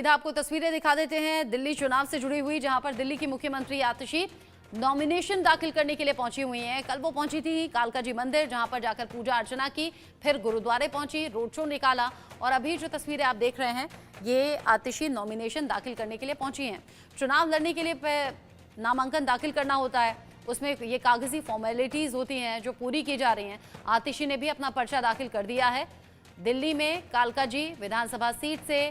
इधर आपको तस्वीरें दिखा देते हैं दिल्ली चुनाव से जुड़ी हुई, जहां पर दिल्ली की मुख्यमंत्री आतिशी नॉमिनेशन दाखिल करने के लिए पहुंची हुई हैं। कल वो पहुंची थी कालका जी मंदिर, जहां पर जाकर पूजा अर्चना की, फिर गुरुद्वारे पहुंची, रोड शो निकाला और अभी जो तस्वीरें आप देख रहे हैं ये आतिशी नॉमिनेशन दाखिल करने के लिए पहुंची हैं। चुनाव लड़ने के लिए नामांकन दाखिल करना होता है, उसमें ये कागजी फॉर्मेलिटीज होती हैं जो पूरी की जा रही हैं। आतिशी ने भी अपना पर्चा दाखिल कर दिया है। दिल्ली में कालका जी विधानसभा सीट से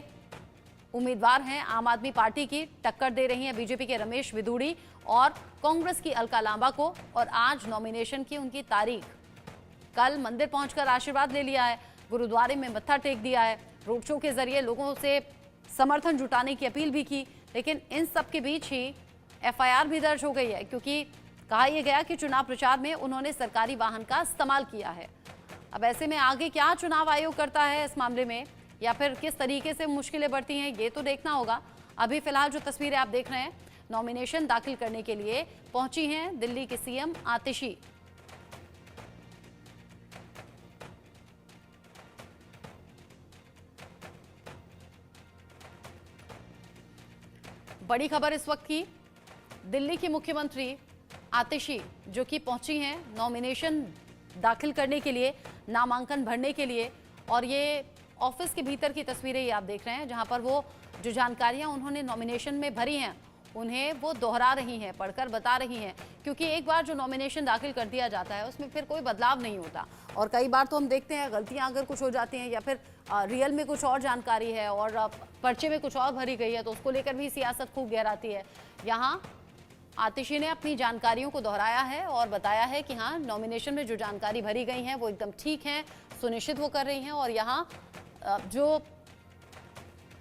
उम्मीदवार हैं, आम आदमी पार्टी की टक्कर दे रही हैं बीजेपी के रमेश बिधूड़ी और कांग्रेस की अलका लांबा को। और आज नॉमिनेशन की उनकी तारीख। कल मंदिर पहुंचकर आशीर्वाद ले लिया है, गुरुद्वारे में मत्था टेक दिया है, रोड शो के जरिए लोगों से समर्थन जुटाने की अपील भी की। लेकिन इन सब के बीच ही एफआईआर भी दर्ज हो गई है, क्योंकि कहा यह गया कि चुनाव प्रचार में उन्होंने सरकारी वाहन का इस्तेमाल किया है। अब ऐसे में आगे क्या चुनाव आयोग करता है इस मामले में, या फिर किस तरीके से मुश्किलें बढ़ती हैं, ये तो देखना होगा। अभी फिलहाल जो तस्वीरें आप देख रहे हैं, नॉमिनेशन दाखिल करने के लिए पहुंची हैं दिल्ली के सीएम आतिशी। बड़ी खबर इस वक्त की, दिल्ली की मुख्यमंत्री आतिशी जो कि पहुंची हैं नॉमिनेशन दाखिल करने के लिए, नामांकन भरने के लिए। और ये ऑफिस के भीतर की तस्वीरें ये आप देख रहे हैं, जहां पर वो जो जानकारियां उन्होंने नॉमिनेशन में भरी हैं उन्हें वो दोहरा रही हैं, पढ़कर बता रही हैं। क्योंकि एक बार जो नॉमिनेशन दाखिल कर दिया जाता है उसमें फिर कोई बदलाव नहीं होता। और कई बार तो हम देखते हैं गलतियां अगर कुछ हो जाती हैं, या फिर रियल में कुछ और जानकारी है और पर्चे में कुछ और भरी गई है, तो उसको लेकर भी सियासत खूब गहराती है। यहाँ आतिशी ने अपनी जानकारियों को दोहराया है और बताया है कि हाँ, नॉमिनेशन में जो जानकारी भरी गई है वो एकदम ठीक है, सुनिश्चित वो कर रही हैं। और यहाँ जो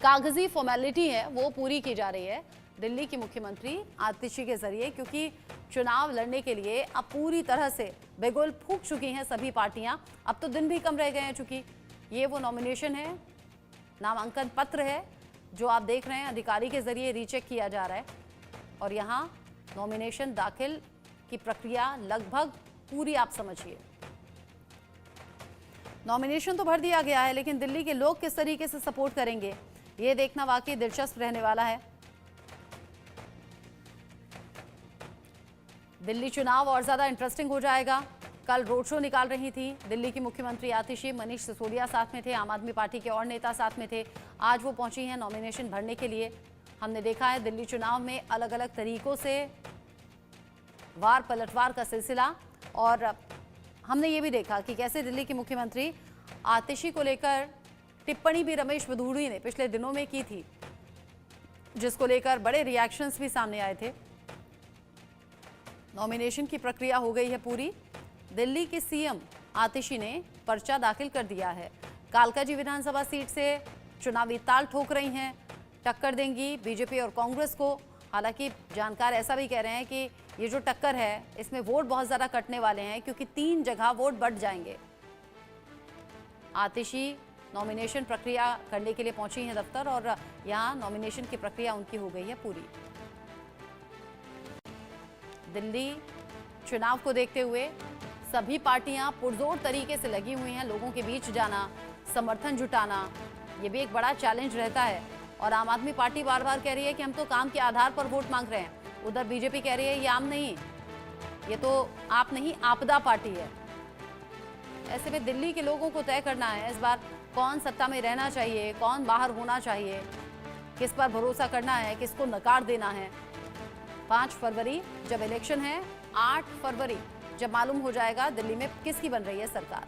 कागजी फॉर्मेलिटी है वो पूरी की जा रही है दिल्ली की मुख्यमंत्री आतिशी के जरिए, क्योंकि चुनाव लड़ने के लिए अब पूरी तरह से बेगुल फूंक चुकी हैं सभी पार्टियां। अब तो दिन भी कम रह गए हैं, चूंकि ये वो नॉमिनेशन है, नामांकन पत्र है जो आप देख रहे हैं, अधिकारी के जरिए रीचेक किया जा रहा है। और यहाँ नॉमिनेशन दाखिल की प्रक्रिया लगभग पूरी, आप समझिए। नॉमिनेशन तो भर दिया गया है, लेकिन दिल्ली के लोग किस तरीके से सपोर्ट करेंगे ये देखना वाकई दिलचस्प रहने वाला है। दिल्ली चुनाव और ज्यादा इंटरेस्टिंग हो जाएगा। कल रोड शो निकाल रही थी दिल्ली की मुख्यमंत्री आतिशी, मनीष सिसोदिया साथ में थे, आम आदमी पार्टी के और नेता साथ में थे। आज वो पहुंची हैं नॉमिनेशन भरने के लिए। हमने देखा है दिल्ली चुनाव में अलग अलग तरीकों से वार पलटवार का सिलसिला, और हमने ये भी देखा कि कैसे दिल्ली की मुख्यमंत्री आतिशी को लेकर टिप्पणी भी रमेश बिधूड़ी ने पिछले दिनों में की थी, जिसको लेकर बड़े रिएक्शंस भी सामने आए थे। नॉमिनेशन की प्रक्रिया हो गई है पूरी। दिल्ली के सीएम आतिशी ने पर्चा दाखिल कर दिया है। कालका जी विधानसभा सीट से चुनावी ताल ठोक रही हैं, टक्कर देंगी बीजेपी और कांग्रेस को। हालांकि जानकार ऐसा भी कह रहे हैं कि ये जो टक्कर है इसमें वोट बहुत ज़्यादा कटने वाले हैं, क्योंकि 3 जगह वोट बढ़ जाएंगे। आतिशी नॉमिनेशन प्रक्रिया करने के लिए पहुंची हैं दफ्तर, और यहाँ नॉमिनेशन की प्रक्रिया उनकी हो गई है पूरी। दिल्ली चुनाव को देखते हुए सभी पार्टियां पुरजोर तरीके से लगी हुई हैं, लोगों के बीच जाना, समर्थन जुटाना, ये भी एक बड़ा चैलेंज रहता है। और आम आदमी पार्टी बार बार कह रही है कि हम तो काम के आधार पर वोट मांग रहे हैं। उधर बीजेपी कह रही है ये आम नहीं, ये तो आप नहीं, आपदा पार्टी है। ऐसे में दिल्ली के लोगों को तय करना है इस बार कौन सत्ता में रहना चाहिए, कौन बाहर होना चाहिए, किस पर भरोसा करना है, किसको नकार देना है। 5 फरवरी जब इलेक्शन है, 8 फरवरी जब मालूम हो जाएगा दिल्ली में किसकी बन रही है सरकार।